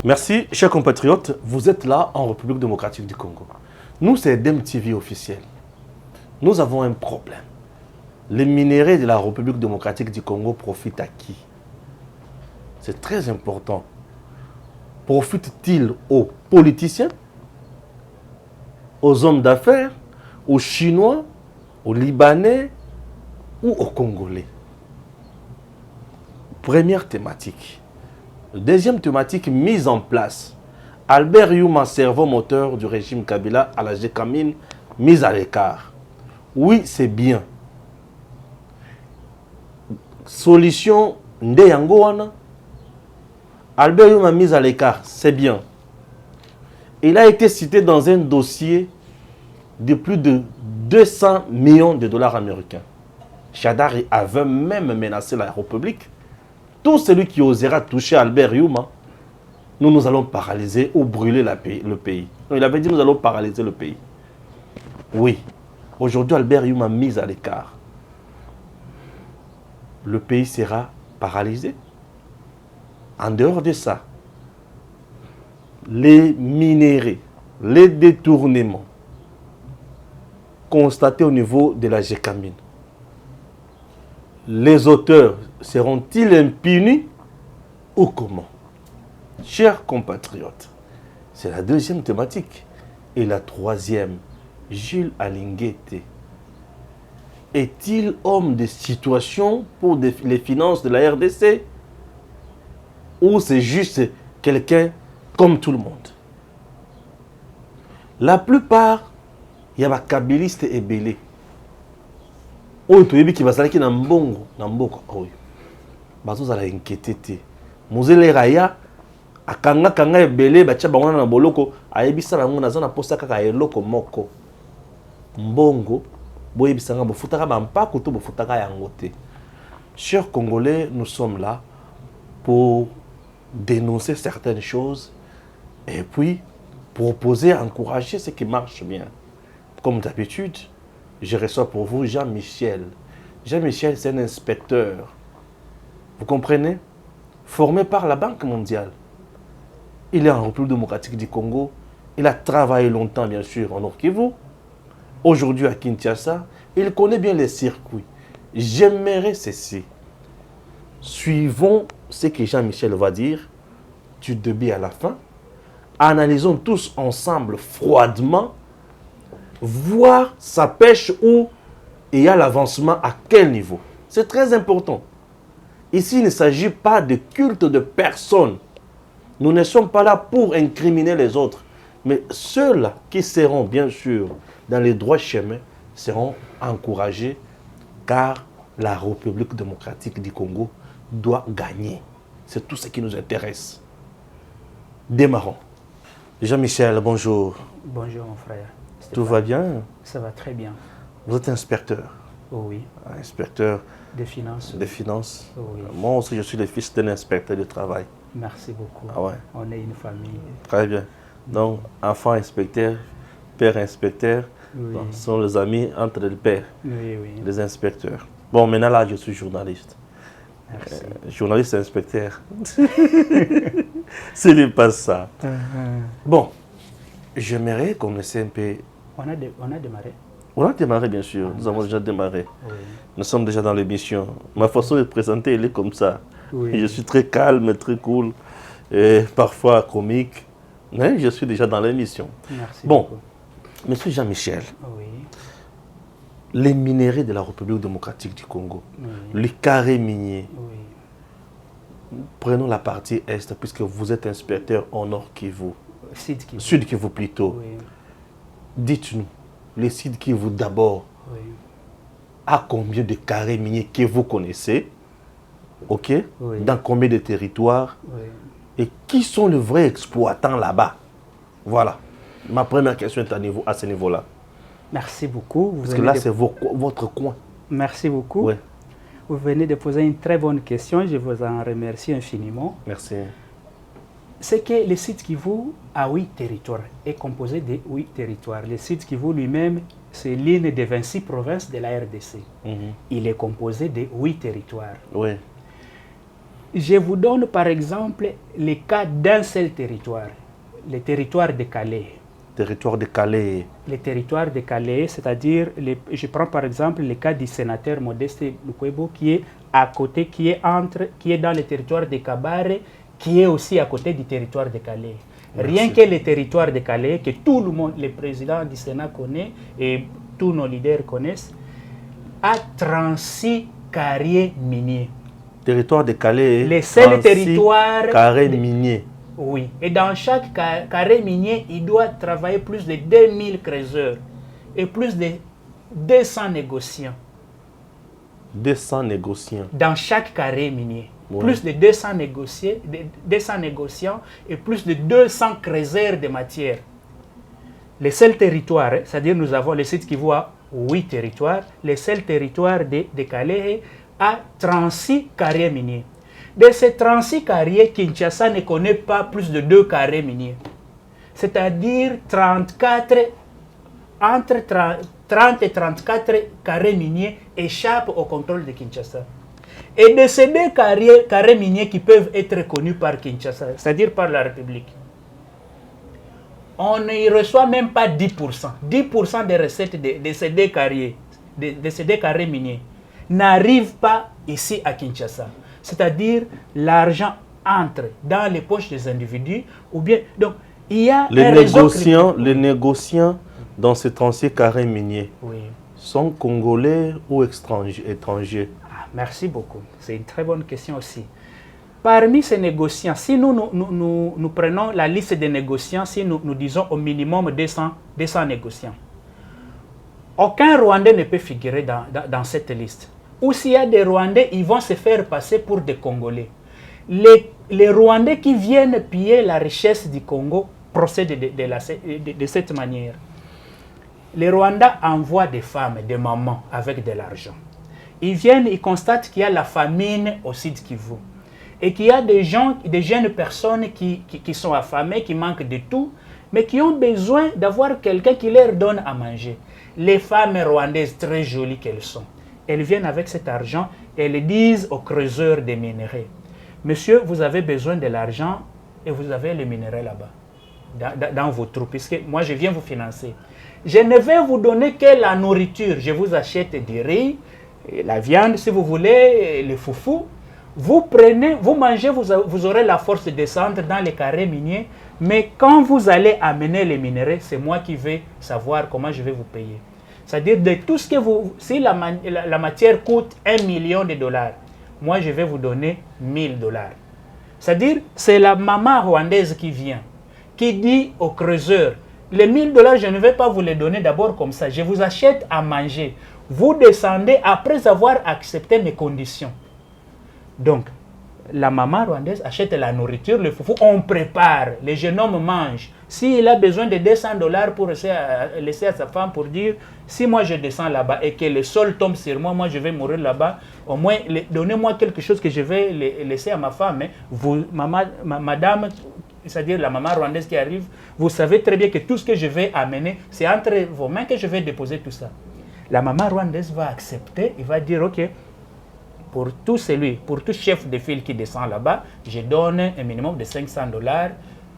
Merci, chers compatriotes. Vous êtes là en République démocratique du Congo. Nous, c'est DEM-TV officiel. Nous avons un problème. Les minéraux de la République démocratique du Congo profitent à qui? C'est très important. Profitent-ils aux politiciens, aux hommes d'affaires, aux Chinois, aux Libanais ou aux Congolais? Première thématique. Deuxième thématique, mise en place. Albert Youma, cerveau moteur du régime Kabila à la Gécamine, mise à l'écart. Oui, c'est bien. Solution Ndeyangoana. Albert Youma mise à l'écart, c'est bien. Il a été cité dans un dossier de plus de 200 millions de dollars américains. Chadari avait même menacé la République. Tout celui qui osera toucher Albert Youma, nous allons paralyser ou brûler le pays. Non, il avait dit nous allons paralyser le pays. Oui. Aujourd'hui, Albert Youma mis à l'écart. Le pays sera paralysé. En dehors de ça, les minéraux, les détournements constatés au niveau de la Gécamine, les auteurs seront-ils impunis ou comment? Chers compatriotes, c'est la deuxième thématique. Et la troisième, Jules Alinguete est-il homme de situation pour les finances de la RDC? Ou c'est juste quelqu'un comme tout le monde? La plupart, il y a des kabilistes et belés. Oyo toyebi ki bazalaki na mbongo na mboka oyo bazozala inquiété te. Mozele raya akanga ebele batia bango na boloko ayebisa bango naza na posa kaka eloko moko. Mbongo boyebisanga bofutaka bampako to bofutaka yango te. Chers Congolais, nous sommes là pour dénoncer certaines choses et puis proposer, encourager ce qui marche bien. Comme d'habitude, je reçois pour vous Jean-Michel. Jean-Michel, c'est un inspecteur. Vous comprenez? Formé par la Banque mondiale. Il est en République démocratique du Congo. Il a travaillé longtemps, bien sûr, en Nord-Kivu. Aujourd'hui, à Kinshasa, il connaît bien les circuits. J'aimerais ceci. Suivons ce que Jean-Michel va dire du début à la fin. Analysons tous ensemble, froidement, voir sa pêche où il y a l'avancement à quel niveau. C'est très important. Ici, il ne s'agit pas de culte de personne. Nous ne sommes pas là pour incriminer les autres. Mais ceux-là qui seront, bien sûr, dans les droits chemins, seront encouragés car la République démocratique du Congo doit gagner. C'est tout ce qui nous intéresse. Démarrons. Jean-Michel, bonjour. Bonjour mon frère. Tout va bien? Ça va très bien. Vous êtes inspecteur? Oh oui. Inspecteur des finances. Des finances. Oh oui. Moi aussi, je suis le fils d'un inspecteur de travail. Merci beaucoup. Ah ouais. On est une famille. Très bien. Donc, enfant inspecteur, père inspecteur, Oui. bon, ce sont les amis entre les pères, Oui, oui. les inspecteurs. Bon, maintenant là, je suis journaliste. Merci. Journaliste et inspecteur. Ce n'est pas ça. Bon, j'aimerais qu'on essaie un peu. On a démarré. On a démarré, bien sûr. Nous avons déjà démarré. Oui. Nous sommes déjà dans l'émission. Ma façon de présenter, elle est comme ça. Oui. Je suis très calme, très cool, et parfois comique. Mais je suis déjà dans l'émission. Merci Bon, beaucoup. Monsieur Jean-Michel, Oui. les minéraux de la République démocratique du Congo, Oui. les carrés miniers, Oui. prenons la partie Est, puisque vous êtes inspecteur au Nord Kivu, Sud Sud Kivu plutôt. Oui. Dites-nous, les Sud Kivu d'abord, Oui. à combien de carrés miniers que vous connaissez? Ok? Oui. Dans combien de territoires? Oui. Et qui sont les vrais exploitants là-bas? Voilà. Ma première question est à ce niveau-là. Merci beaucoup. Parce que là, c'est votre coin. Merci beaucoup. Ouais. Vous venez de poser une très bonne question. Je vous en remercie infiniment. Merci. C'est que le site Kivu a 8 territoires, est composé de 8 territoires. Le site Kivu lui-même, c'est l'une des 26 provinces de la RDC. Mhm. Il est composé de 8 territoires. Oui. Je vous donne par exemple le cas d'un seul territoire, le territoire de Calais. Territoire de Calais. Le territoire de Calais, c'est-à-dire, je prends par exemple le cas du sénateur Modeste Lukwebo qui est à côté, qui est dans le territoire de Kabare, qui est aussi à côté du territoire de Calais. Merci. Rien que le territoire de Calais, que tout le monde, le président du Sénat connaît et tous nos leaders connaissent, a 36 carrières miniers. Territoire de Calais. Les seuls territoires. Carrés miniers. Oui. Et dans chaque carré minier, il doit travailler plus de 2000 creuseurs et plus de 200 négociants. 200 négociants. Dans chaque carré minier. Ouais. Plus de 200 négociants et plus de 200 creuseurs de matière. Les seuls territoires, c'est-à-dire nous avons le site qui voit 8 territoires, les seuls territoires de Calais a 36 carrières miniers. De ces 36 carrières, Kinshasa ne connaît pas plus de 2 carrés miniers. C'est-à-dire entre 30 et 34 carrés miniers échappent au contrôle de Kinshasa. Et de ces 2 carrés miniers qui peuvent être connus par Kinshasa, c'est-à-dire par la République, on ne reçoit même pas 10%. 10% des recettes de ces 2 carriers, de ces 2 carrés miniers, n'arrivent pas ici à Kinshasa. C'est-à-dire l'argent entre dans les poches des individus ou bien... Donc, il y a les négociants dans ces 36 carrés miniers sont congolais ou étrangers? Merci beaucoup. C'est une très bonne question aussi. Parmi ces négociants, si nous prenons la liste des négociants, si nous disons au minimum 200 négociants, aucun Rwandais ne peut figurer dans cette liste. Ou s'il y a des Rwandais, ils vont se faire passer pour des Congolais. Les Rwandais qui viennent piller la richesse du Congo procèdent de cette manière. Les Rwandais envoient des femmes, des mamans avec de l'argent. Ils viennent, ils constatent qu'il y a la famine au Sud Kivu. Et qu'il y a des jeunes personnes qui sont affamées, qui manquent de tout, mais qui ont besoin d'avoir quelqu'un qui leur donne à manger. Les femmes rwandaises, très jolies qu'elles sont, elles viennent avec cet argent et elles disent aux creuseurs des minerais, monsieur, vous avez besoin de l'argent et vous avez le minerai là-bas, dans vos trous, puisque moi je viens vous financer. Je ne vais vous donner que la nourriture. Je vous achète du riz, la viande si vous voulez, le foufou. Vous prenez, vous mangez, vous aurez la force de descendre dans les carrés miniers. Mais quand vous allez amener les minerais, c'est moi qui vais savoir comment je vais vous payer. C'est-à-dire de tout ce que vous... Si la matière coûte $1 million, moi je vais vous donner $1000. C'est-à-dire c'est la maman rwandaise qui vient, qui dit au creuseur, les $1000, je ne vais pas vous les donner d'abord comme ça. Je vous achète à manger. Vous descendez après avoir accepté mes conditions. Donc, la maman rwandaise achète la nourriture, le foufou, on prépare, les jeunes hommes mangent. S'il a besoin de $200 pour laisser à sa femme pour dire, si moi je descends là-bas et que le sol tombe sur moi, moi je vais mourir là-bas, au moins donnez-moi quelque chose que je vais laisser à ma femme. Vous, madame, c'est-à-dire la maman rwandaise qui arrive, vous savez très bien que tout ce que je vais amener, c'est entre vos mains que je vais déposer tout ça. La maman rwandaise va accepter, il va dire, ok, pour tout chef de file qui descend là-bas, je donne un minimum de $500.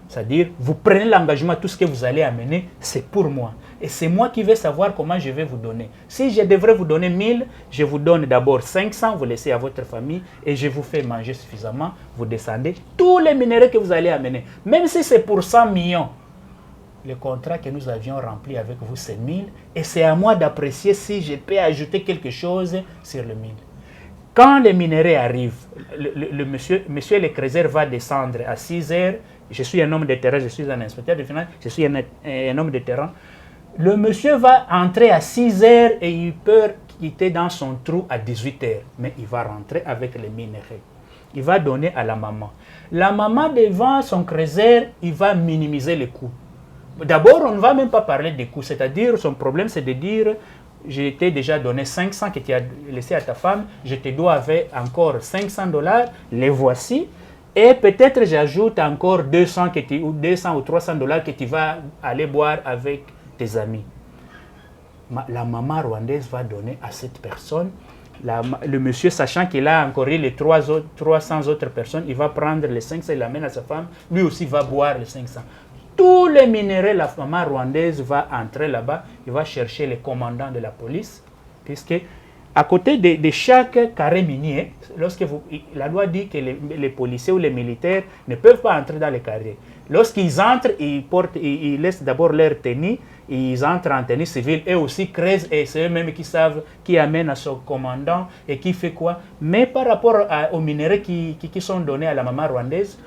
C'est-à-dire, vous prenez l'engagement, tout ce que vous allez amener, c'est pour moi. Et c'est moi qui vais savoir comment je vais vous donner. Si je devrais vous donner 1000, je vous donne d'abord 500, vous laissez à votre famille et je vous fais manger suffisamment. Vous descendez tous les minéraux que vous allez amener. Même si c'est pour 100 millions. Le contrat que nous avions rempli avec vous, c'est 1000. Et c'est à moi d'apprécier si je peux ajouter quelque chose sur le 1000. Quand les minéraux arrivent, le monsieur le creuseur va descendre à 6 heures. Je suis un homme de terrain, je suis un inspecteur de finances, je suis un homme de terrain. Le monsieur va entrer à 6 heures et il peut quitter dans son trou à 18 heures. Mais il va rentrer avec les minéraux. Il va donner à la maman. La maman, devant son creuseur, il va minimiser les coûts. D'abord, on ne va même pas parler des coûts. C'est-à-dire, son problème, c'est de dire... Je t'ai déjà donné 500 que tu as laissé à ta femme, je te dois avec encore $500, les voici, et peut-être j'ajoute encore 200 ou $300 que tu vas aller boire avec tes amis. La maman rwandaise va donner à cette personne le monsieur, sachant qu'il a encore eu les 300 autres personnes, il va prendre les 500, il l'amène à sa femme, lui aussi va boire les 500. Tous les minéraux, la maman rwandaise va entrer là-bas, il va chercher les commandants de la police, puisque à côté de chaque carré minier, la loi dit que les policiers ou les militaires ne peuvent pas entrer dans les carrés. Lorsqu'ils entrent, ils laissent d'abord leur tenue, ils entrent en tenue civile, eux aussi creusent et c'est eux-mêmes qui savent qui amène à son commandant et qui fait quoi. Mais par rapport aux minéraux qui sont donnés à la maman rwandaise,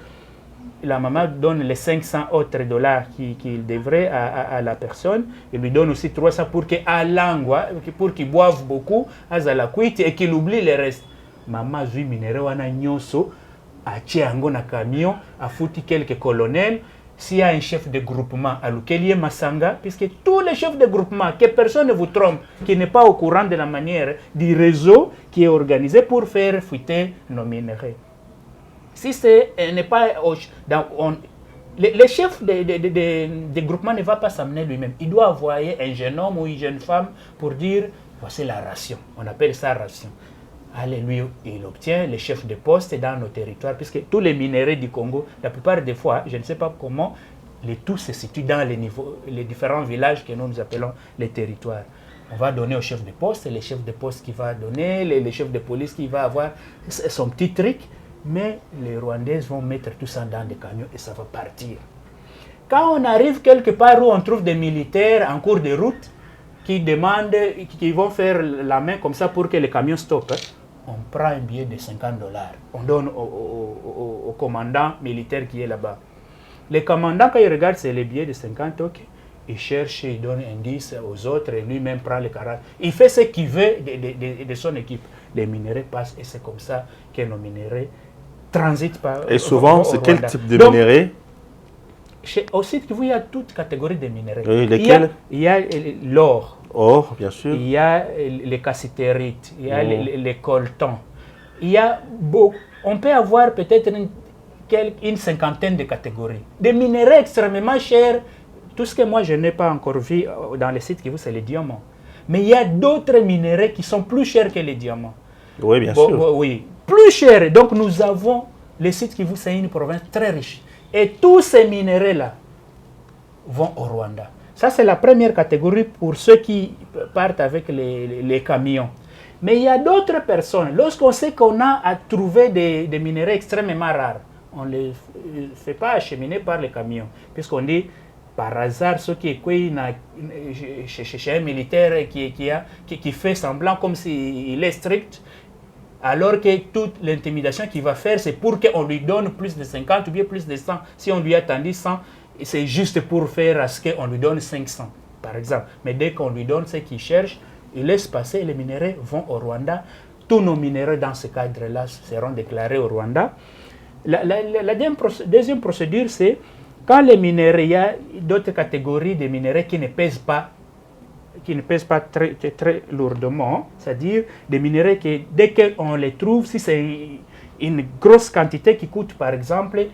la maman donne les 500 autres dollars qu'il devrait à la personne. Il lui donne aussi 300 pour qu'il boive beaucoup, et qu'il oublie le reste. Maman zui minéraux wana nyoso, a tiango na camion, a foutu quelques colonels. S'il y a un chef de groupement à Lukelier Massanga, puisque tous les chefs de groupement, que personne ne vous trompe, qui n'est pas au courant de la manière du réseau qui est organisé pour faire fuiter nos minéraux. Si ce n'est pas... le chef des groupements ne va pas s'amener lui-même. Il doit envoyer un jeune homme ou une jeune femme pour dire, voici la ration. On appelle ça ration. Allez, lui, il obtient les chefs de poste dans nos territoires, puisque tous les minéraux du Congo, la plupart des fois, je ne sais pas comment, tout se situe dans les différents villages que nous appelons les territoires. On va donner au chef de poste, les chefs de poste qui va donner, les chefs de police qui va avoir son petit truc, mais les Rwandais vont mettre tout ça dans des camions et ça va partir. Quand on arrive quelque part où on trouve des militaires en cours de route qui demandent, qui vont faire la main comme ça pour que les camions stoppent, on prend un billet de 50 $. On donne au commandant militaire qui est là-bas. Les commandants, quand ils regardent, c'est les billets de 50, ok. Il cherche, il donne un 10 aux autres et lui-même prend les 40. Il fait ce qu'il veut de son équipe. Les minéraux passent et c'est comme ça que nos minéraux transitent par. Et souvent, c'est quel type de minéraux? Au site Kivu, il y a toute catégorie de minéraux. Oui, lesquels? Il y a l'or. Or, bien sûr. Il y a les cassitérites, il y a les coltons. Il y a on peut avoir peut-être une cinquantaine de catégories. Des minéraux extrêmement chers. Tout ce que moi je n'ai pas encore vu dans les sites Kivu, c'est les diamants. Mais il y a d'autres minéraux qui sont plus chers que les diamants. Oui, bien sûr. Oui, plus chers. Donc nous avons les sites Kivu, c'est une province très riche. Et tous ces minéraux-là vont au Rwanda. Ça, c'est la première catégorie pour ceux qui partent avec les camions. Mais il y a d'autres personnes. Lorsqu'on sait qu'on a à trouver des minéraux extrêmement rares, on ne les fait pas acheminer par les camions. Puisqu'on dit, par hasard, ce qui est chez un militaire qui fait semblant comme s'il est strict, alors que toute l'intimidation qu'il va faire, c'est pour qu'on lui donne plus de 50 ou bien plus de 100. Si on lui a tendu 100, c'est juste pour faire à ce qu'on lui donne 500, par exemple. Mais dès qu'on lui donne ce qu'il cherche, il laisse passer et les minéraux vont au Rwanda. Tous nos minéraux dans ce cadre-là seront déclarés au Rwanda. La deuxième procédure, c'est quand les minéraux, il y a d'autres catégories de minéraux qui ne pèsent pas très, très lourdement, c'est-à-dire des minéraux que dès qu'on les trouve, si c'est une grosse quantité qui coûte par exemple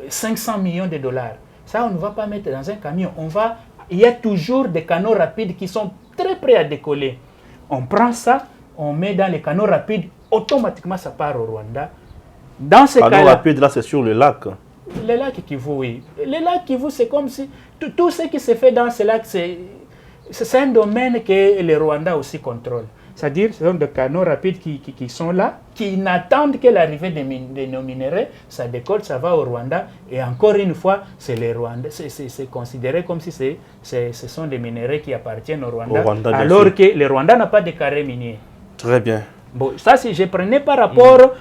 500 millions de dollars, ça on ne va pas mettre dans un camion, il y a toujours des canaux rapides qui sont très prêts à décoller. On prend ça, on met dans les canaux rapides, automatiquement ça part au Rwanda. Dans ce cas-là, rapide, là c'est sur le lac. Le lac Kivu, oui. Le lac Kivu, c'est comme si tout ce qui se fait dans ce lac, c'est un domaine que les Rwandais aussi contrôlent. C'est-à-dire, ce sont des canaux rapides qui sont là, qui n'attendent que l'arrivée de nos minéraux. Ça décolle, ça va au Rwanda. Et encore une fois, c'est les Rwandais. C'est considéré comme si ce sont des minéraux qui appartiennent au Rwanda alors que le Rwanda n'a pas de carré minier. Très bien. Bon, ça, si je prenais par rapport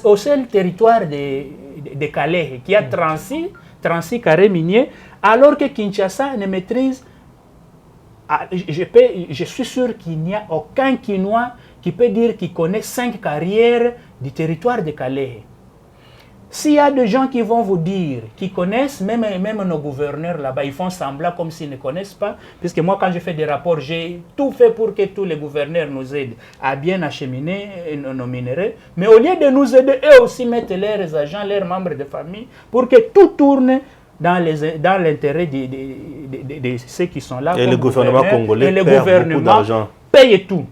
au seul territoire de Calais, qui a 36 carrés miniers, alors que Kinshasa ne maîtrise. Je suis sûr qu'il n'y a aucun Kinois qui peut dire qu'il connaît 5 carrières du territoire de Calais. S'il y a des gens qui vont vous dire, qui connaissent, même nos gouverneurs là-bas, ils font semblant comme s'ils ne connaissent pas, puisque moi quand je fais des rapports, j'ai tout fait pour que tous les gouverneurs nous aident à bien acheminer nos minéraux, mais au lieu de nous aider, eux aussi mettent leurs agents, leurs membres de famille, pour que tout tourne dans l'intérêt de ceux qui sont là. Et le gouvernement congolais perd beaucoup d'argent. Paye tout.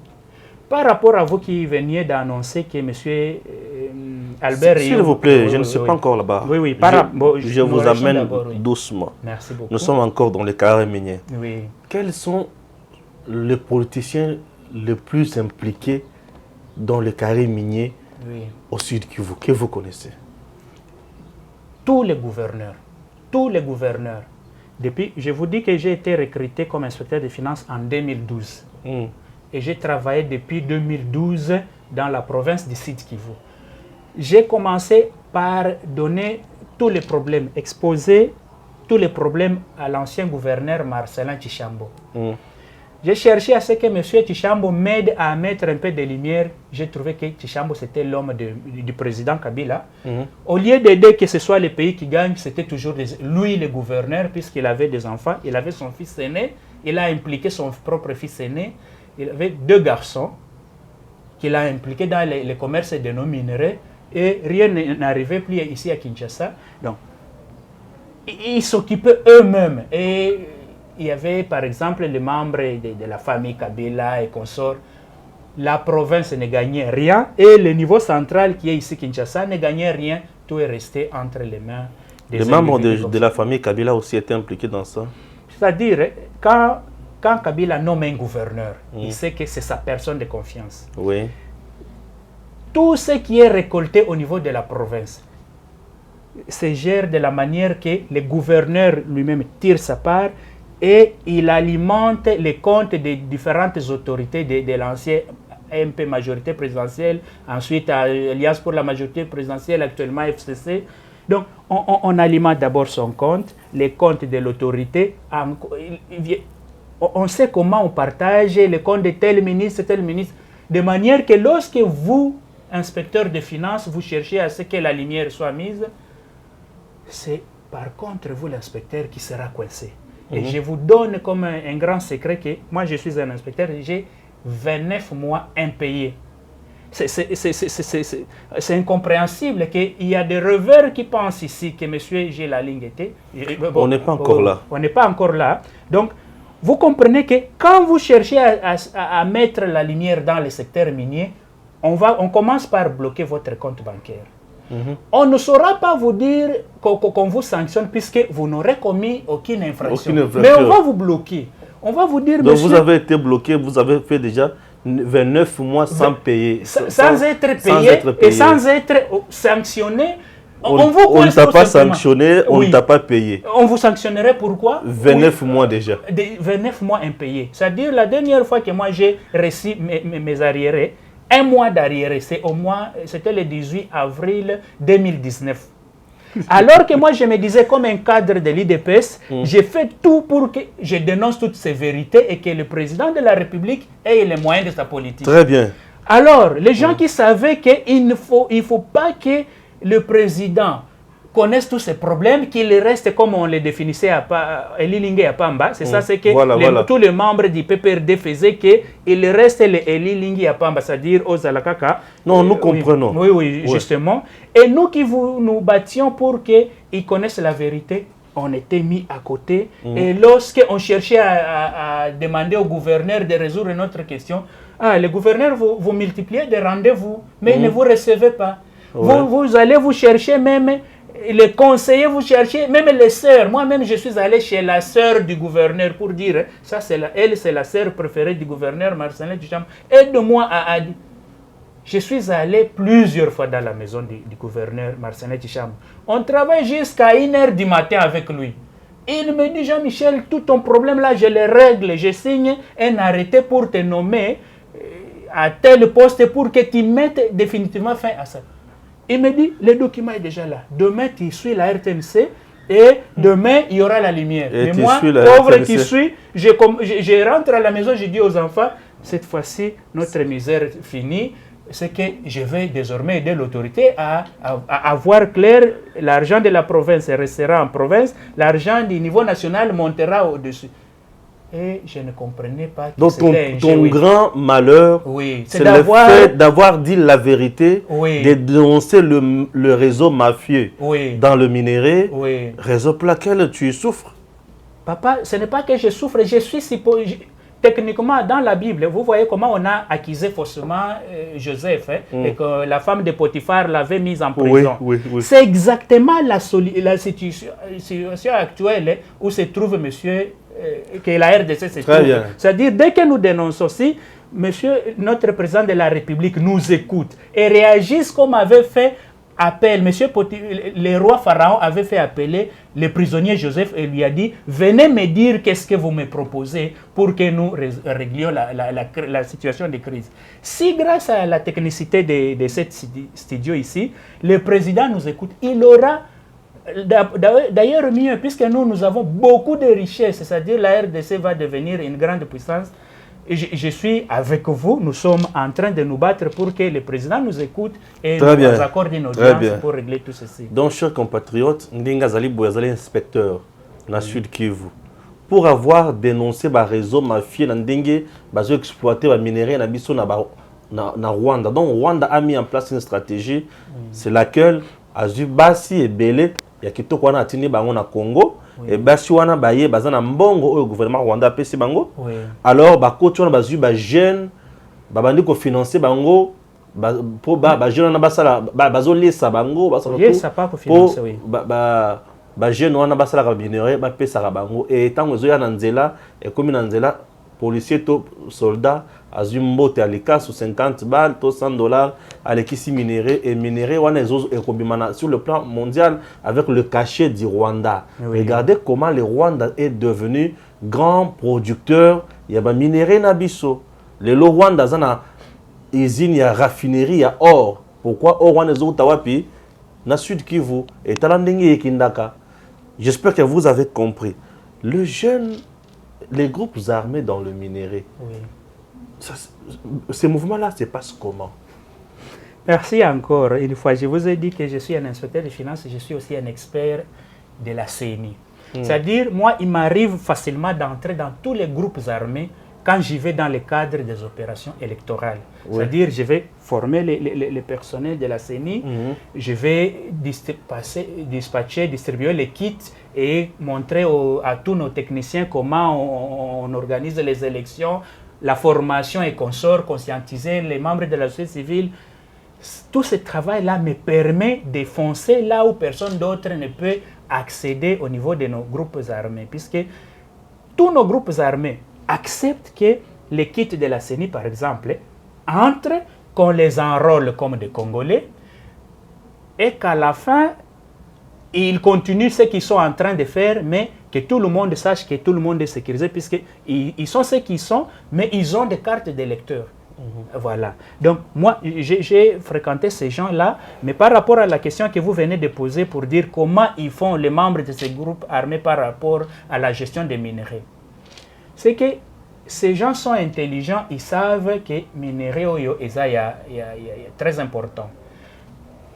par rapport à vous qui veniez d'annoncer que M. Albert... S'il vous plaît, je ne suis pas encore là-bas. Oui, oui. Je vous amène doucement. Merci beaucoup. Nous sommes encore dans les carrés miniers. Oui. Quels sont les politiciens les plus impliqués dans les carrés miniers au Sud Kivu que vous connaissez? Tous les gouverneurs. Tous les gouverneurs. Depuis, je vous dis que j'ai été recruté comme inspecteur des finances en 2012. Et j'ai travaillé depuis 2012 dans la province du Sud Kivu. J'ai commencé par donner tous les problèmes, exposer tous les problèmes à l'ancien gouverneur Marcelin Tchambo. J'ai cherché à ce que M. Tchambo m'aide à mettre un peu de lumière. J'ai trouvé que Tchambo, c'était l'homme du président Kabila. Au lieu d'aider que ce soit les pays qui gagnent, c'était toujours lui le gouverneur, puisqu'il avait des enfants. Il avait son fils aîné. Il a impliqué son propre fils aîné. Il avait 2 garçons qu'il a impliqués dans le commerce de nos minerais. Et rien n'arrivait plus ici à Kinshasa. Donc, ils s'occupaient eux-mêmes. Et il y avait par exemple les membres de la famille Kabila et consorts. La province ne gagnait rien et le niveau central qui est ici Kinshasa ne gagnait rien. Tout est resté entre les mains des Les membres de la famille Kabila aussi étaient impliqués dans ça. C'est-à-dire, quand Kabila nomme un gouverneur, il sait que c'est sa personne de confiance. Oui. Tout ce qui est récolté au niveau de la province se gère de la manière que le gouverneur lui-même tire sa part et il alimente les comptes des différentes autorités de l'ancien MP majorité présidentielle, ensuite Alliance pour la majorité présidentielle, actuellement FCC. Donc on alimente d'abord son compte, les comptes de l'autorité. On sait comment on partage les comptes de tel ministre, de manière que lorsque vous, inspecteur des finances, vous cherchez à ce que la lumière soit mise, c'est par contre vous, l'inspecteur, qui sera coincé. Et je vous donne comme un grand secret que moi, je suis un inspecteur, j'ai 29 mois impayés. C'est incompréhensible qu'il y a des rêveurs qui pensent ici que M. G. Laling était... On n'est pas encore là. On n'est pas encore là. Donc, vous comprenez que quand vous cherchez à mettre la lumière dans le secteur minier, on commence par bloquer votre compte bancaire. On ne saura pas vous dire qu'on vous sanctionne puisque vous n'aurez commis aucune infraction. Mais on va vous bloquer. On va vous dire... Donc monsieur, vous avez été bloqué, vous avez fait déjà 29 mois sans payer. Sans être payé et sans être sanctionné. On ne t'a pas sanctionné, on ne t'a pas payé. On vous sanctionnerait pourquoi? 29 mois déjà. 29 mois impayés. C'est-à-dire la dernière fois que moi j'ai reçu mes arriérés, 1 mois d'arriéré, c'était le 18 avril 2019. Alors que moi je me disais comme un cadre de l'IDPS, j'ai fait tout pour que je dénonce toutes ces vérités et que le président de la République ait les moyens de sa politique. Très bien. Alors, les gens qui savaient qu'il ne faut pas que le président connaissent tous ces problèmes, qu'il reste comme on les définissait à Eli à Pamba. C'est ça, c'est que tous les membres du PPRD faisaient qu'il reste les Eli à Pamba, c'est-à-dire aux Alakaka. Non, nous comprenons. Oui, justement. Et nous qui nous battions pour qu'ils connaissent la vérité, on était mis à côté. Et lorsqu'on cherchait à demander au gouverneur de résoudre notre question, le gouverneur, vous multipliez des rendez-vous, mais ne vous recevez pas. Vous allez vous chercher même... Les conseillers, vous cherchez, même les sœurs. Moi-même, je suis allé chez la sœur du gouverneur pour dire, ça c'est la sœur préférée du gouverneur Marcelin Tchambo. Aide-moi à... Je suis allé plusieurs fois dans la maison du gouverneur Marcelin Tchambo. On travaille jusqu'à 1h du matin avec lui. Il me dit, Jean-Michel, tout ton problème là, je le règle. Je signe un arrêté pour te nommer à tel poste pour que tu mettes définitivement fin à ça. Il me dit, le document est déjà là. Demain, tu suis la RTNC et demain, il y aura la lumière. Et mais moi, pauvre qui suis, je rentre à la maison, je dis aux enfants, cette fois-ci, notre misère finie. C'est que je vais désormais aider l'autorité à avoir clair, l'argent de la province restera en province, l'argent du niveau national montera au-dessus. Et je ne comprenais pas que donc ton grand malheur, c'est le fait d'avoir dit la vérité, de dénoncer le réseau mafieux dans le minerai, réseau pour lequel tu souffres. Papa, ce n'est pas que je souffre, je suis supposé... techniquement, dans la Bible, vous voyez comment on a accusé faussement Joseph et que la femme de Potiphar l'avait mis en prison. C'est exactement la situation actuelle où se trouve monsieur, que la RDC se trouve. C'est-à-dire, dès que nous dénonçons aussi, monsieur, notre président de la République nous écoute et réagisse comme avait fait appel. Monsieur le roi Pharaon avait fait appeler le prisonnier Joseph et lui a dit « Venez me dire qu'est-ce que vous me proposez pour que nous réglions la situation de crise. » Si grâce à la technicité de cette studio ici, le président nous écoute, il aura d'ailleurs mieux, puisque nous avons beaucoup de richesses, c'est-à-dire la RDC va devenir une grande puissance. Je suis avec vous, nous sommes en train de nous battre pour que le président nous écoute et nous accorde une audience pour régler tout ceci. Donc, chers compatriotes, Ndinga Zali Bouyazali, inspecteur, dans le Sud Kivu, pour avoir dénoncé le réseau mafieux, Ndingue, ils ont exploité les minéraux na Rwanda. Donc, Rwanda a mis en place une stratégie, c'est laquelle, Azu Basi et Belé, il y a Kitoko Wana Atini Bango na Congo. Et basi wana baye bazana mbongo au gouvernement rwanda pesi bango. Alors ba koto wana bazu ba jeune babandi ko financer bango pour ba jeune na basala bazolesa bango basala tout. Ça pas ko financer oui. Ba jeune wana basala ka minéraux ba pesa bango et tango zo ya na nzela et comme na nzela policier to soldat azumbo te alika sous 50 balles to $100 alekisi minéraux et minéraux wana ezo ekobimana sur le plan mondial avec le cachet du Rwanda. Regardez comment le Rwanda est devenu grand producteur il y a ba minéraux na biso le Rwanda zana usine ya raffinerie ya or. Pourquoi or wana ezo tawapi na Sud Kivu et talandenge ekindaka. J'espère que vous avez compris. Le jeune, les groupes armés dans le minerai, ces mouvements-là se passent comment? Merci encore une fois. Je vous ai dit que je suis un inspecteur des finances et je suis aussi un expert de la CENI. C'est-à-dire, moi, il m'arrive facilement d'entrer dans tous les groupes armés quand j'y vais dans le cadre des opérations électorales. C'est-à-dire, je vais former les personnels de la CENI, je vais dispatcher, distribuer les kits et montrer à tous nos techniciens comment on organise les élections, la formation et consorts, conscientiser les membres de la société civile. Tout ce travail-là me permet de foncer là où personne d'autre ne peut accéder au niveau de nos groupes armés, puisque tous nos groupes armés acceptent que les kits de la CENI, par exemple, entrent, qu'on les enrôle comme des Congolais, et qu'à la fin, ils continuent ce qu'ils sont en train de faire, mais que tout le monde sache que tout le monde est sécurisé, puisqu'ils sont ce qu'ils sont, mais ils ont des cartes d'électeurs. Voilà. Donc, moi, j'ai fréquenté ces gens-là, mais par rapport à la question que vous venez de poser pour dire comment ils font les membres de ces groupes armés par rapport à la gestion des minerais, c'est que ces gens sont intelligents, ils savent que les minerais est très important.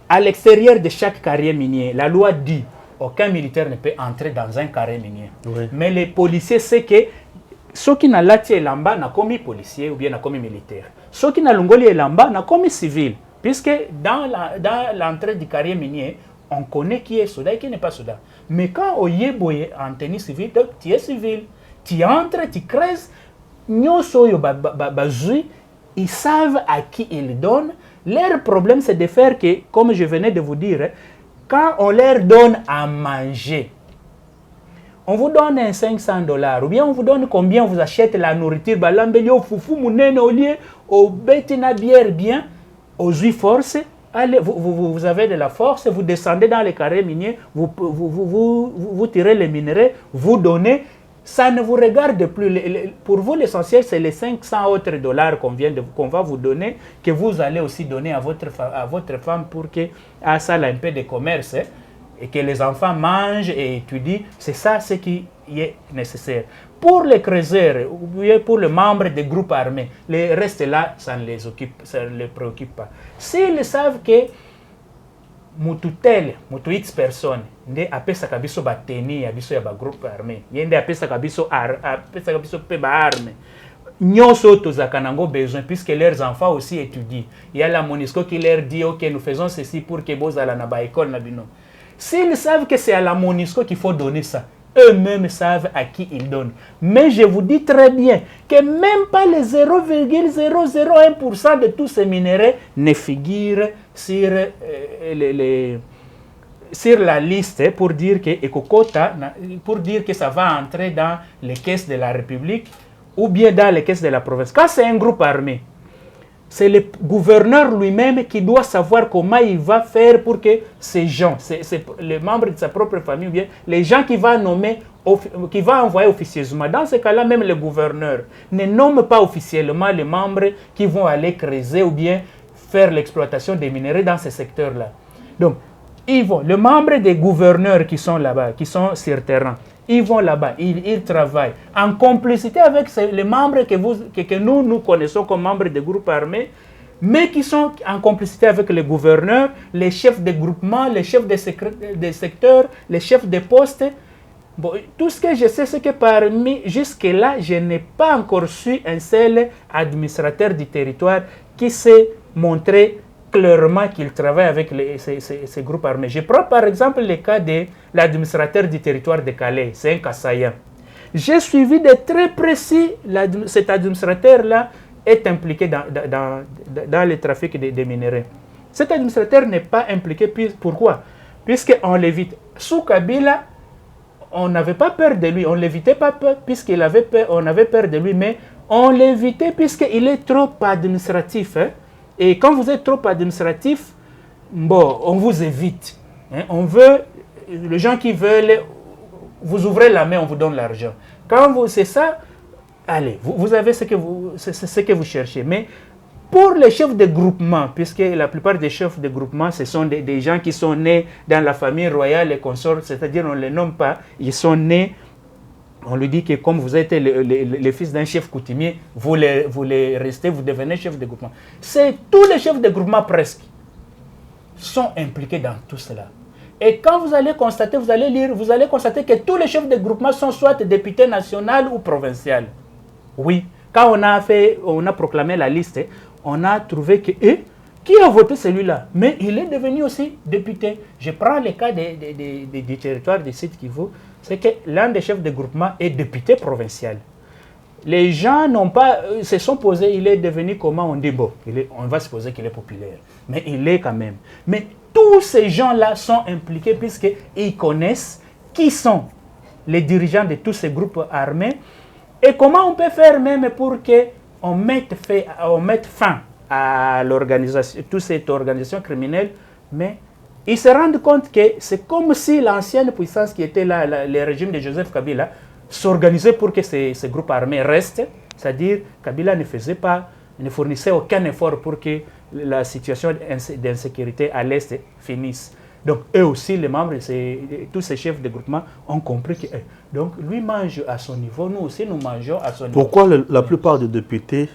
À l'extérieur de chaque carrière minier, la loi dit aucun militaire ne peut entrer dans un carré minier. Mais les policiers savent que ceux qui n'ont pas été lamba n'a commis policier ou bien n'a commis militaire. Ceux qui n'ont pas été lamba n'a commis civil. Puisque dans l'entrée du carrière minier, on connaît qui est soldat et qui n'est pas soldat. Mais quand on y est en tenue civile, tu es civil. Tu entres, tu creuses. Ils savent à qui ils donnent. Leur problème, c'est de faire que, comme je venais de vous dire, quand on leur donne à manger, on vous donne un $500, ou bien on vous donne combien vous achetez la nourriture, allez, vous avez de la force, vous descendez dans les carrés miniers, vous tirez les minerais, vous donnez, ça ne vous regarde plus. Pour vous, l'essentiel, c'est les $500 autres qu'on va vous donner, que vous allez aussi donner à votre femme pour que ça ait un peu de commerce. Et que les enfants mangent et étudient, c'est ça ce qui est nécessaire. Pour les creuseurs, ou pour les membres des groupes armés, le reste là, ça ne les préoccupe pas. S'ils savent que mutu X personnes, nde apesaka biso bateni ya biso ya ba groupe armé, yende apesaka biso pe ba arme. Nyonso tozaka nango besoin puisque leurs enfants aussi étudient. Il y a la MONUSCO qui leur dit OK, nous faisons ceci pour que bozala na ba école na bino. S'ils savent que c'est à la MONUSCO qu'il faut donner ça, eux-mêmes savent à qui ils donnent. Mais je vous dis très bien que même pas les 0,001% de tous ces minéraux ne figurent sur, sur la liste pour dire que pour dire que ça va entrer dans les caisses de la République ou bien dans les caisses de la province. Quand c'est un groupe armé, c'est le gouverneur lui-même qui doit savoir comment il va faire pour que ces gens, les membres de sa propre famille, ou bien les gens qu'il va nommer, qu'il va envoyer officieusement. Dans ce cas-là, même le gouverneur ne nomme pas officiellement les membres qui vont aller creuser ou bien faire l'exploitation des minéraux dans ces secteurs-là. Donc, les membres des gouverneurs qui sont là-bas, qui sont sur terrain, ils vont là-bas, ils travaillent en complicité avec les membres que nous connaissons comme membres des groupes armés, mais qui sont en complicité avec les gouverneurs, les chefs de groupement, les chefs des secteurs, les chefs de postes. Bon, tout ce que je sais, c'est que parmi, jusque-là, je n'ai pas encore su un seul administrateur du territoire qui s'est montré clairement qu'il travaille avec ces groupes armés. Je prends par exemple le cas de l'administrateur du territoire de Calais, c'est un Kassaïen. J'ai suivi de très précis, cet administrateur-là est impliqué dans le trafic des minéraux. Cet administrateur n'est pas impliqué, pourquoi? Puisqu'on l'évite. Sous Kabila, on n'avait pas peur de lui, on ne l'évitait pas puisqu'il avait peur, on avait peur de lui, mais on l'évitait puisqu'il est trop administratif. Hein? Et quand vous êtes trop administratif, bon, on vous évite. Hein? On veut, les gens qui veulent, vous ouvrez la main, on vous donne l'argent. Quand c'est ça, allez, vous avez ce que vous cherchez. Mais pour les chefs de groupement, puisque la plupart des chefs de groupement, ce sont des gens qui sont nés dans la famille royale et consorts, c'est-à-dire on ne les nomme pas, ils sont nés, on lui dit que comme vous êtes le fils d'un chef coutumier, vous les restez, vous devenez chef de groupement. Tous les chefs de groupement presque sont impliqués dans tout cela. Et quand vous allez constater, vous allez lire, vous allez constater que tous les chefs de groupement sont soit députés nationaux ou provinciaux. Oui, quand on a proclamé la liste, on a trouvé que, qui a voté celui-là? Mais il est devenu aussi député. Je prends le cas du territoire du Sud Kivu, c'est que l'un des chefs de groupement est député provincial. Les gens se sont posés, il est devenu comment on dit, bon, on va supposer qu'il est populaire, mais il est quand même. Mais tous ces gens-là sont impliqués puisqu'ils connaissent qui sont les dirigeants de tous ces groupes armés et comment on peut faire même pour qu'on mette fin à l'organisation, toute cette organisation criminelle, mais ils se rendent compte que c'est comme si l'ancienne puissance qui était là, le régime de Joseph Kabila, s'organisait pour que ces groupes armés restent, c'est-à-dire Kabila ne fournissait aucun effort pour que la situation d'insécurité à l'Est finisse. Donc eux aussi, les membres, tous ces chefs de groupement ont compris que donc lui mange à son niveau, nous aussi nous mangeons à son niveau. Pourquoi la plupart des députés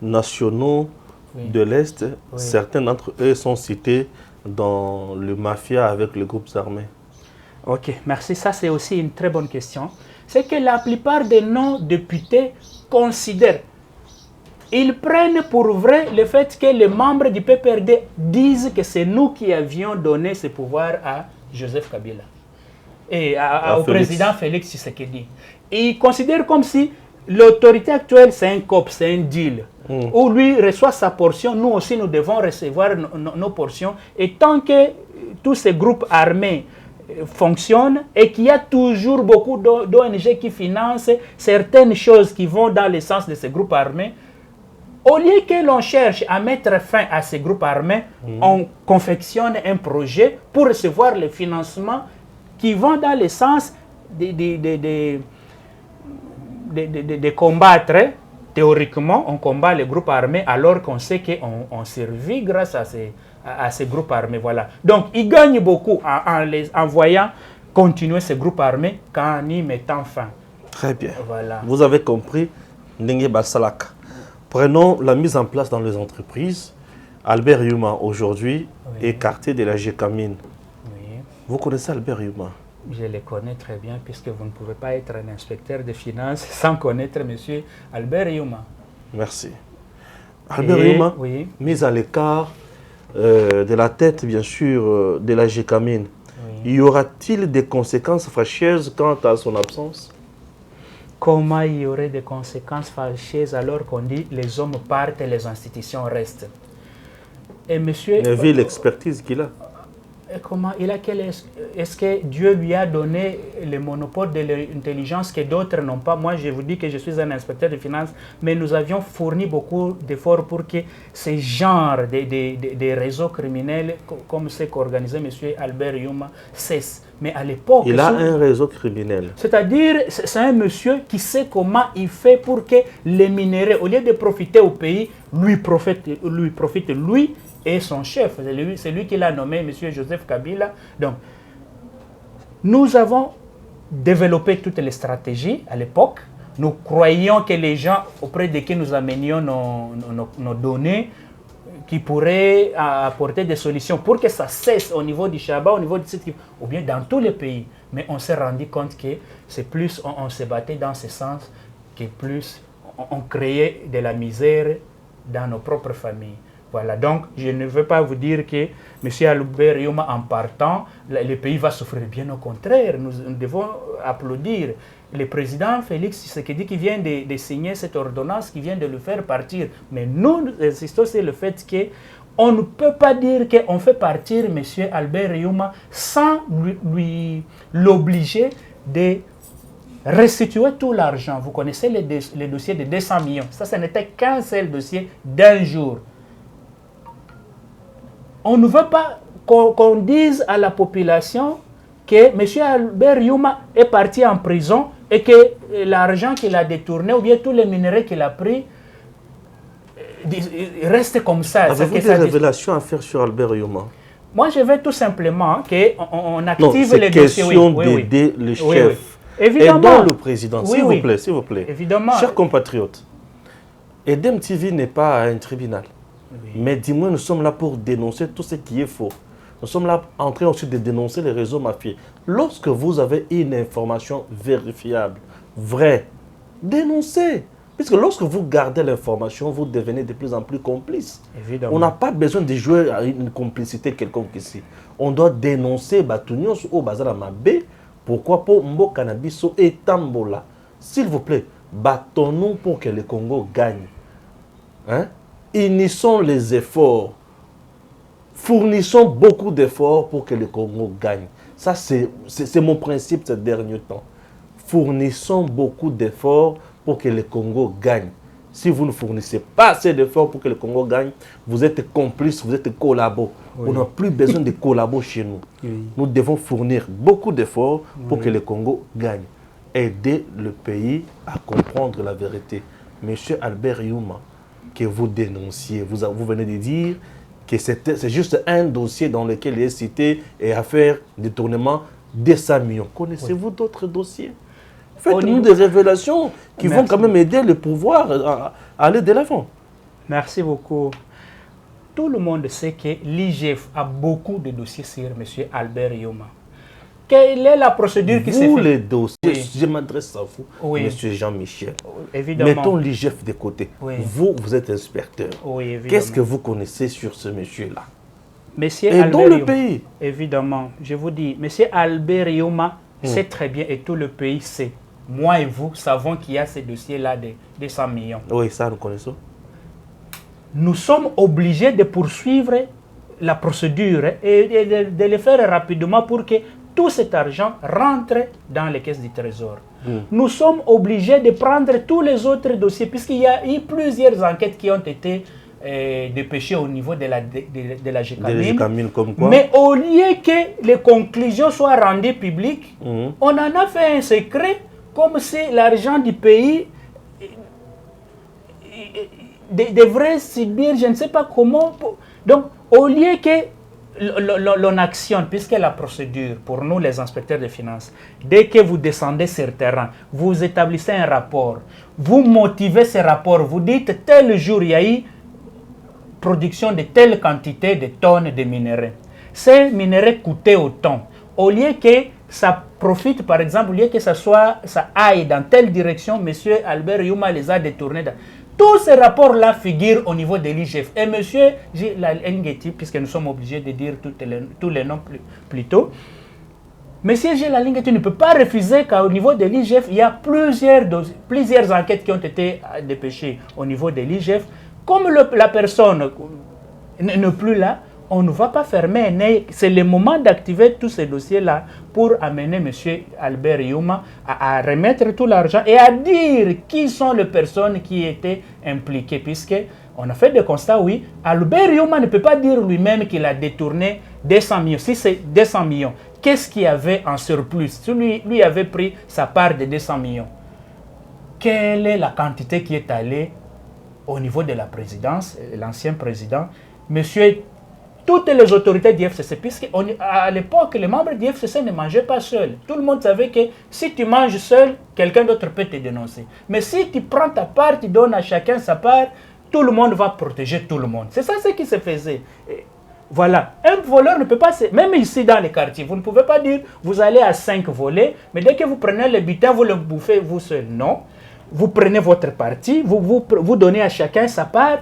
nationaux de l'Est, certains d'entre eux sont cités dans le mafia avec les groupes armés? Ok, merci. Ça, c'est aussi une très bonne question. C'est que la plupart de nos députés considèrent, ils prennent pour vrai le fait que les membres du PPRD disent que c'est nous qui avions donné ce pouvoir à Joseph Kabila et au président Félix Tshisekedi. Ils considèrent comme si l'autorité actuelle, c'est un COP, c'est un deal. Où lui reçoit sa portion, nous aussi nous devons recevoir nos portions. Et tant que tous ces groupes armés fonctionnent et qu'il y a toujours beaucoup d'ONG qui financent certaines choses qui vont dans le sens de ces groupes armés, au lieu que l'on cherche à mettre fin à ces groupes armés, on confectionne un projet pour recevoir les financements qui vont dans le sens de combattre. Théoriquement, on combat les groupes armés alors qu'on sait qu'on survit grâce à ces groupes armés. Voilà. Donc, ils gagnent beaucoup en voyant continuer ces groupes armés qu'en y mettant fin. Très bien. Voilà. Vous avez compris, Ndenge Basalaka. Prenons la mise en place dans les entreprises. Albert Yuma, aujourd'hui, écarté de la GECAMINE. Oui. Vous connaissez Albert Yuma? Je le connais très bien puisque vous ne pouvez pas être un inspecteur des finances sans connaître M. Albert Yuma. Merci. Albert Yuma, mis à l'écart de la tête, bien sûr, de la GECAMINE. Y aura-t-il des conséquences fâcheuses quant à son absence? Comment il y aurait des conséquences fâcheuses alors qu'on dit les hommes partent et les institutions restent? Et monsieur... Mais vu l'expertise qu'il a. Comment il a est-ce que Dieu lui a donné le monopole de l'intelligence que d'autres n'ont pas? Moi, je vous dis que je suis un inspecteur de finances, mais nous avions fourni beaucoup d'efforts pour que ce genre de réseaux criminels, comme ce qu'organisait M. Albert Youma, cesse. Mais à l'époque... Il a un réseau criminel. C'est-à-dire, c'est un monsieur qui sait comment il fait pour que les minéraux, au lieu de profiter au pays, lui profite lui et son chef. C'est lui qui l'a nommé, M. Joseph Kabila. Donc, nous avons développé toutes les stratégies à l'époque. Nous croyions que les gens auprès de qui nous amenions nos données, qui pourraient apporter des solutions pour que ça cesse au niveau du Chaba, au niveau du site, ou bien dans tous les pays. Mais on s'est rendu compte que c'est plus on se battait dans ce sens, que plus on créait de la misère dans nos propres familles. Voilà, donc je ne veux pas vous dire que M. Albert Youma, en partant, le pays va souffrir. Bien au contraire, nous devons applaudir le président Félix Tshisekedi qui vient de signer cette ordonnance, qui vient de le faire partir. Mais nous insistons sur le fait qu'on ne peut pas dire qu'on fait partir M. Albert Youma sans l'obliger de restituer tout l'argent. Vous connaissez les dossiers de 200 millions. Ça, ce n'était qu'un seul dossier d'un jour. On ne veut pas qu'on dise à la population que M. Albert Youma est parti en prison et que l'argent qu'il a détourné ou bien tous les minéraux qu'il a pris reste comme ça. Avez-vous des révélations à faire sur Albert Youma? Moi, je veux tout simplement qu'on active les dossiers. Non, c'est question d'aider le chef. Évidemment. Aidons le président, s'il vous plaît. Évidemment. Chers compatriotes, Edem TV n'est pas un tribunal. Oui. Mais dis-moi, nous sommes là pour dénoncer tout ce qui est faux. Nous sommes là en train aussi de dénoncer les réseaux mafieux. Lorsque vous avez une information vérifiable, vraie, dénoncez. Puisque lorsque vous gardez l'information, vous devenez de plus en plus complice. Évidemment. On n'a pas besoin de jouer à une complicité quelconque ici. On doit dénoncer Batunios au Bazar Mabé. Pourquoi pour Mbo Cannabiso et Tambola? S'il vous plaît, battons-nous pour que le Congo gagne. Hein? Unissons les efforts. Fournissons beaucoup d'efforts pour que le Congo gagne. Ça, c'est mon principe ces derniers temps. Fournissons beaucoup d'efforts pour que le Congo gagne. Si vous ne fournissez pas assez d'efforts pour que le Congo gagne, vous êtes complice, vous êtes collabo. Oui. On n'a plus besoin de collabo chez nous. Oui. Nous devons fournir beaucoup d'efforts pour que le Congo gagne. Aider le pays à comprendre la vérité. Monsieur Albert Youma, que vous dénonciez, vous venez de dire que c'est juste un dossier dans lequel il est cité et affaire détournement de 100 millions. Connaissez-vous d'autres dossiers? Faites-nous des révélations qui vont quand même aider le pouvoir à aller de l'avant. Merci beaucoup. Tout le monde sait que l'IGF a beaucoup de dossiers sur M. Albert Youma. Quelle est la procédure qui s'est faite? Les dossiers, je m'adresse à vous, M. Jean-Michel. Évidemment. Mettons l'IGF de côté. Vous êtes inspecteur. Qu'est-ce que vous connaissez sur ce monsieur-là? Et dans le pays. Évidemment. Je vous dis, M. Albert Youma sait très bien et tout le pays sait. Moi et vous savons qu'il y a ces dossiers-là de 100 millions. Oui, ça nous connaissons. Nous sommes obligés de poursuivre la procédure et de le faire rapidement pour que tout cet argent rentre dans les caisses du Trésor. Nous sommes obligés de prendre tous les autres dossiers puisqu'il y a eu plusieurs enquêtes qui ont été dépêchées au niveau de la GECAMIN. Mais au lieu que les conclusions soient rendues publiques, on en a fait un secret comme si l'argent du pays devrait subir, je ne sais pas comment. Donc, au lieu que l'on actionne, puisque la procédure, pour nous les inspecteurs des finances, dès que vous descendez sur le terrain, vous établissez un rapport, vous motivez ce rapport, vous dites tel jour il y a eu production de telle quantité de tonnes de minéraux. Ces minéraux coûtaient autant. Au lieu que ça profite, par exemple, au lieu que ça aille dans telle direction, M. Albert Youma les a détournés. Tous ces rapports-là figurent au niveau de l'IGF. Et M. Ngeti, puisque nous sommes obligés de dire tous les noms plus tôt, Monsieur Gilles Lalingue, tu ne peux pas refuser qu'au niveau de l'IGF, il y a plusieurs enquêtes qui ont été dépêchées au niveau de l'IGF. Comme la personne n'est plus là, on ne va pas fermer un œil. C'est le moment d'activer tous ces dossiers-là pour amener M. Albert Youma à remettre tout l'argent et à dire qui sont les personnes qui étaient impliquées. Puisqu'on a fait des constats, oui. Albert Youma ne peut pas dire lui-même qu'il a détourné 200 millions. Si c'est 200 millions, qu'est-ce qu'il y avait en surplus? Si lui avait pris sa part de 200 millions. Quelle est la quantité qui est allée au niveau de la présidence, l'ancien président, monsieur, toutes les autorités du FCC, puisqu'à l'époque, les membres du FCC ne mangeaient pas seuls. Tout le monde savait que si tu manges seul, quelqu'un d'autre peut te dénoncer. Mais si tu prends ta part, tu donnes à chacun sa part, tout le monde va protéger tout le monde. C'est ça ce qui se faisait. Et voilà. Un voleur ne peut pas... Même ici dans les quartiers, vous ne pouvez pas dire vous allez à 5 volets, mais dès que vous prenez le butin, vous le bouffez vous seul. Non. Vous prenez votre partie, vous donnez à chacun sa part.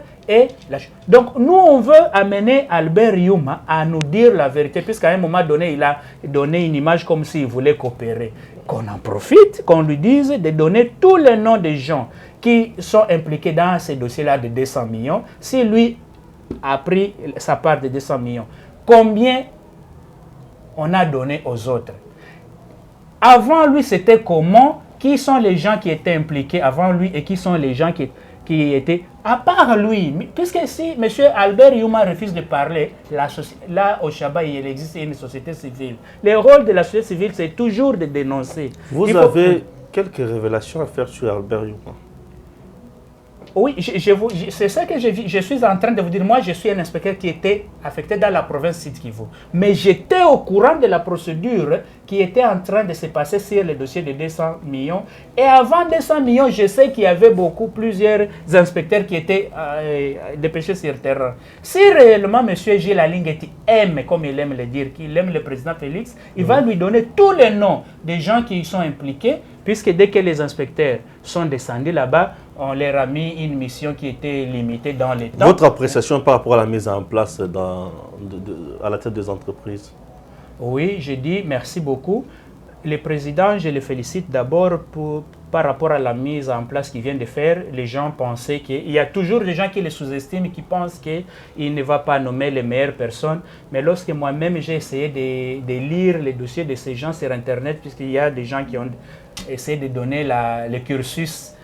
Donc, nous, on veut amener Albert Youma à nous dire la vérité, puisqu'à un moment donné, il a donné une image comme s'il voulait coopérer. Qu'on en profite, qu'on lui dise de donner tous les noms des gens qui sont impliqués dans ces dossiers-là de 200 millions. Si lui a pris sa part de 200 millions, combien on a donné aux autres? Avant lui, c'était comment? Qui sont les gens qui étaient impliqués avant lui et qui sont les gens qui étaient... À part lui, puisque si M. Albert Youma refuse de parler, là au Chaba, il existe une société civile. Le rôle de la société civile, c'est toujours de dénoncer. Vous avez quelques révélations à faire sur Albert Youma. Oui, c'est ça que je suis en train de vous dire. Moi, je suis un inspecteur qui était affecté dans la province Sud-Kivu. Mais j'étais au courant de la procédure qui était en train de se passer sur le dossier de 200 millions. Et avant 200 millions, je sais qu'il y avait plusieurs inspecteurs qui étaient dépêchés sur le terrain. Si réellement M. Gilles Lalingue aime, comme il aime le dire, qu'il aime le président Félix, il va lui donner tous les noms des gens qui y sont impliqués, puisque dès que les inspecteurs sont descendus là-bas, on leur a mis une mission qui était limitée dans les temps. Votre appréciation par rapport à la mise en place à la tête des entreprises? Oui, je dis merci beaucoup. Le président, je le félicite d'abord par rapport à la mise en place qu'il vient de faire. Les gens pensaient qu'il y a toujours des gens qui le sous-estiment, qui pensent qu'il ne va pas nommer les meilleures personnes. Mais lorsque moi-même j'ai essayé de lire les dossiers de ces gens sur Internet, puisqu'il y a des gens qui ont essayé de donner le cursus,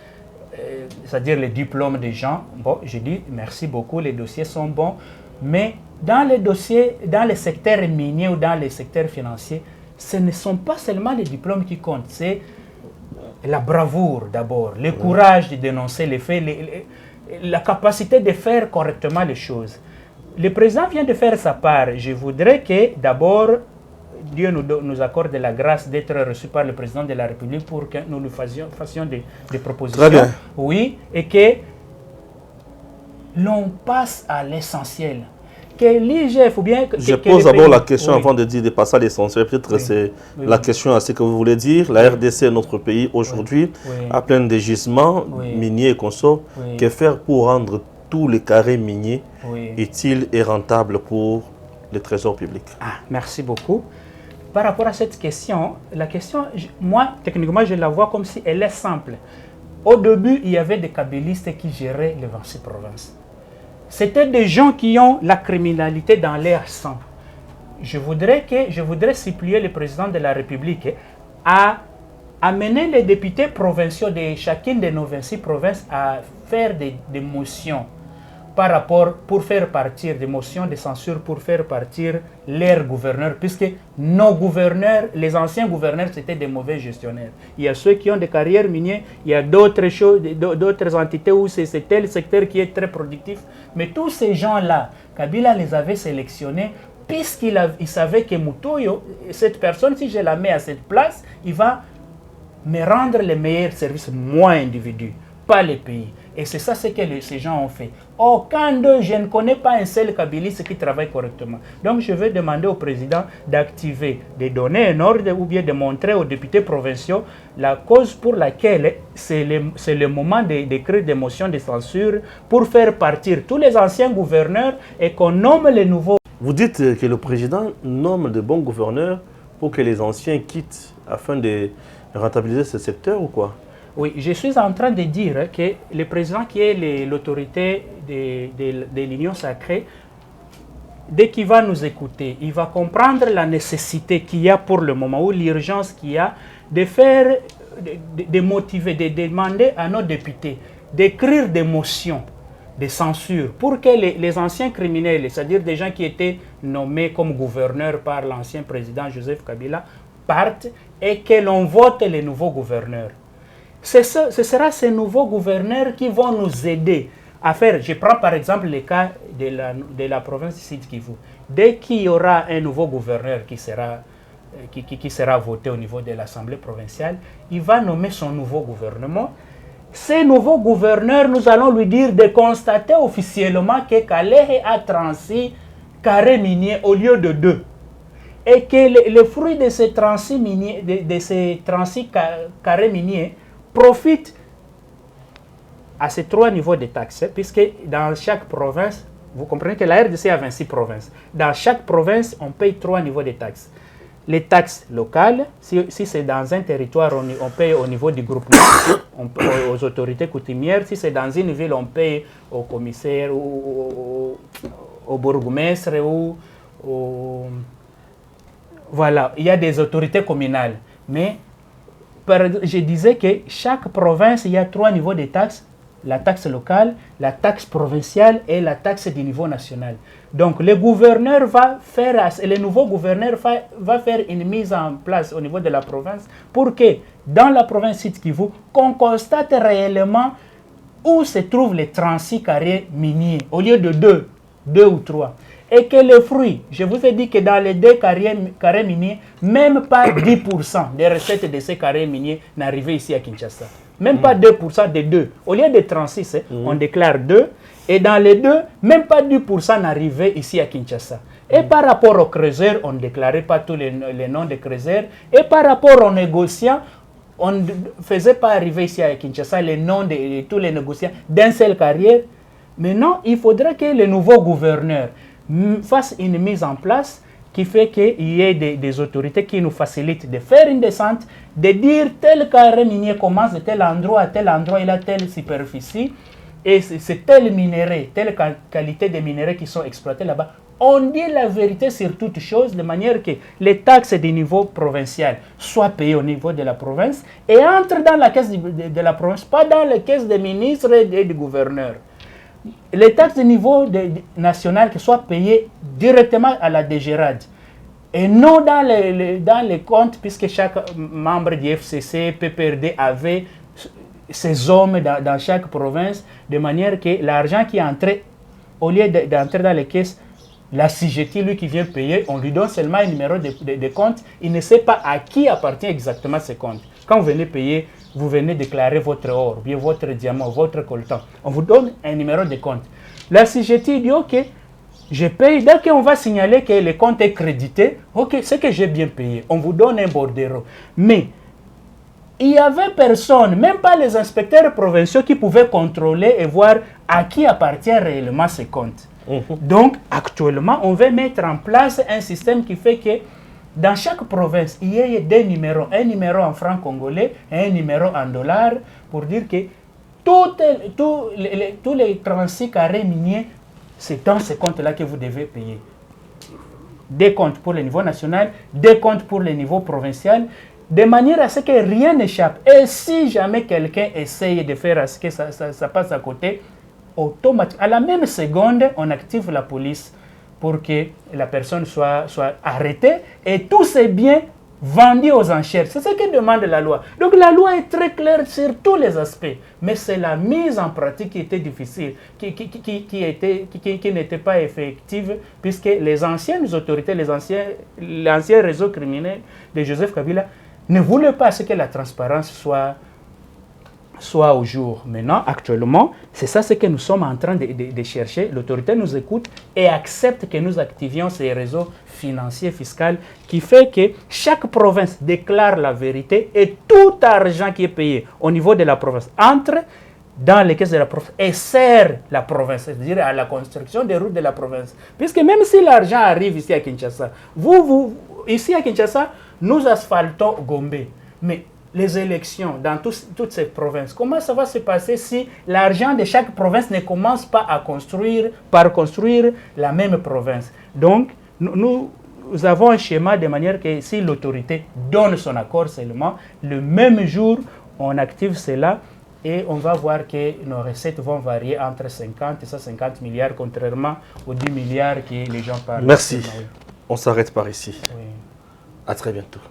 c'est-à-dire les diplômes des gens. Bon, je dis merci beaucoup, les dossiers sont bons. Mais dans les dossiers, dans les secteurs miniers ou dans les secteurs financiers, ce ne sont pas seulement les diplômes qui comptent, c'est la bravoure d'abord, le courage de dénoncer les faits, la capacité de faire correctement les choses. Le président vient de faire sa part. Je voudrais que d'abord, Dieu nous accorde la grâce d'être reçu par le président de la République pour que nous lui fassions des propositions. Très bien. Oui, et que l'on passe à l'essentiel. Que l'IGF ou bien... Je pose d'abord la question avant de passer à l'essentiel. Peut-être c'est la question à ce que vous voulez dire. La RDC, notre pays, aujourd'hui, a plein de gisements miniers et consorts. Que faire pour rendre tous les carrés miniers utiles et rentables pour le trésor public? Merci beaucoup. Par rapport à cette question, la question, moi, techniquement, je la vois comme si elle est simple. Au début, il y avait des kabylistes qui géraient les 26 provinces. C'était des gens qui ont la criminalité dans leur sang. Je voudrais supplier le président de la République à amener les députés provinciaux de chacune de nos 26 provinces à faire des motions par rapport, pour faire partir des motions de censure, pour faire partir leurs gouverneurs, puisque nos gouverneurs, les anciens gouverneurs, c'était des mauvais gestionnaires. Il y a ceux qui ont des carrières minières, il y a d'autres choses, d'autres entités où c'est tel secteur qui est très productif. Mais tous ces gens-là, Kabila les avait sélectionnés, puisqu'il savait que Mutoyo, cette personne, si je la mets à cette place, il va me rendre les meilleurs services, moi individu, pas les pays. Et c'est ça ce que ces gens ont fait. Aucun d'eux, je ne connais pas un seul kabiliste qui travaille correctement. Donc je vais demander au président d'activer, de donner un ordre ou bien de montrer aux députés provinciaux la cause pour laquelle c'est le moment d'écrire des motions de censure pour faire partir tous les anciens gouverneurs et qu'on nomme les nouveaux. Vous dites que le président nomme de bons gouverneurs pour que les anciens quittent afin de rentabiliser ce secteur ou quoi? Oui, je suis en train de dire que le président qui est l'autorité de l'Union sacrée, dès qu'il va nous écouter, il va comprendre la nécessité qu'il y a pour le moment, ou l'urgence qu'il y a de faire, de motiver, de demander à nos députés d'écrire des motions de censure pour que les anciens criminels, c'est-à-dire des gens qui étaient nommés comme gouverneurs par l'ancien président Joseph Kabila, partent et que l'on vote les nouveaux gouverneurs. Ce sera ces nouveaux gouverneurs qui vont nous aider à faire. Je prends par exemple le cas de la province Sud Kivu. Dès qu'il y aura un nouveau gouverneur qui sera voté au niveau de l'Assemblée provinciale, il va nommer son nouveau gouvernement. Ces nouveaux gouverneurs, nous allons lui dire de constater officiellement que Kalehe a transi carré minier au lieu de 2. Et que le fruit de ces transis miniers, de ces transis carrés miniers profitent à ces 3 niveaux de taxes, puisque dans chaque province, vous comprenez que la RDC a 26 provinces. Dans chaque province, on paye 3 niveaux de taxes. Les taxes locales, si c'est dans un territoire, on paye au niveau du groupement, aux autorités coutumières. Si c'est dans une ville, on paye au commissaire, au bourgmestre, voilà, il y a des autorités communales. Mais je disais que chaque province, il y a 3 niveaux de taxes. La taxe locale, la taxe provinciale et la taxe du niveau national. Donc le gouverneur le nouveau gouverneur va faire une mise en place au niveau de la province pour que dans la province Sud Kivu, qu'on constate réellement où se trouvent les 36 carrés miniers au lieu de 2 ou 3. Et que les fruits, je vous ai dit que dans les 2 carrés miniers, même pas 10% des recettes de ces carrés miniers n'arrivaient ici à Kinshasa. Même pas 2% des 2. Au lieu de 36, on déclare 2. Et dans les 2, même pas 10% n'arrivaient ici à Kinshasa. Et par rapport aux creuseurs, on ne déclarait pas tous les noms des creuseurs. Et par rapport aux négociants, on ne faisait pas arriver ici à Kinshasa les noms de tous les négociants d'un seul carrière. Maintenant, il faudrait que le nouveau gouverneur fasse une mise en place qui fait qu'il y ait des autorités qui nous facilitent de faire une descente, de dire tel carré minier commence de tel endroit à tel endroit, il a telle superficie, et c'est tel minerai, telle qualité de minerais qui sont exploités là-bas. On dit la vérité sur toutes choses, de manière que les taxes du niveau provincial soient payées au niveau de la province et entrent dans la caisse de la province, pas dans les caisses des ministres et du gouverneur. Les taxes de niveau national qui soient payées directement à la DGRAD et non dans les comptes, puisque chaque membre du FCC, PPRD avait ses hommes dans chaque province, de manière que l'argent qui est entré, au lieu d'entrer dans les caisses, la CIGETI, lui qui vient payer, on lui donne seulement un numéro de compte, il ne sait pas à qui appartient exactement ce compte. Quand vous venez payer, vous venez déclarer votre or, bien votre diamant, votre coltan. On vous donne un numéro de compte. La CIGETI dit, OK, je paye. Dès qu'on va signaler que le compte est crédité, OK, c'est que j'ai bien payé. On vous donne un bordereau. Mais il n'y avait personne, même pas les inspecteurs provinciaux qui pouvaient contrôler et voir à qui appartient réellement ce compte. Donc, actuellement, on veut mettre en place un système qui fait que dans chaque province, il y a 2 numéros. Un numéro en francs congolais et un numéro en dollars pour dire que tous les 36 carrés miniers, c'est dans ce compte-là que vous devez payer. Des comptes pour le niveau national, des comptes pour le niveau provincial, de manière à ce que rien n'échappe. Et si jamais quelqu'un essaye de faire à ce que ça passe à côté, automatiquement, à la même seconde, on active la police pour que la personne soit arrêtée et tous ces biens vendus aux enchères. C'est ce que demande la loi. Donc la loi est très claire sur tous les aspects, mais c'est la mise en pratique qui était difficile, qui n'était pas effective, puisque les anciennes autorités, l'ancien réseau criminel de Joseph Kabila ne voulaient pas que la transparence soit au jour. Maintenant, actuellement, c'est ça ce que nous sommes en train de chercher. L'autorité nous écoute et accepte que nous activions ces réseaux financiers, fiscaux, qui fait que chaque province déclare la vérité et tout argent qui est payé au niveau de la province entre dans les caisses de la province et sert la province, c'est-à-dire à la construction des routes de la province. Puisque même si l'argent arrive ici à Kinshasa, ici à Kinshasa, nous asphaltons Gombe. Mais les élections dans toutes ces provinces, comment ça va se passer si l'argent de chaque province ne commence pas à construire la même province? Donc, nous avons un schéma de manière que si l'autorité donne son accord seulement, le même jour, on active cela et on va voir que nos recettes vont varier entre 50 et 150 milliards, contrairement aux 10 milliards que les gens parlent. Merci. On s'arrête par ici. Oui. À très bientôt.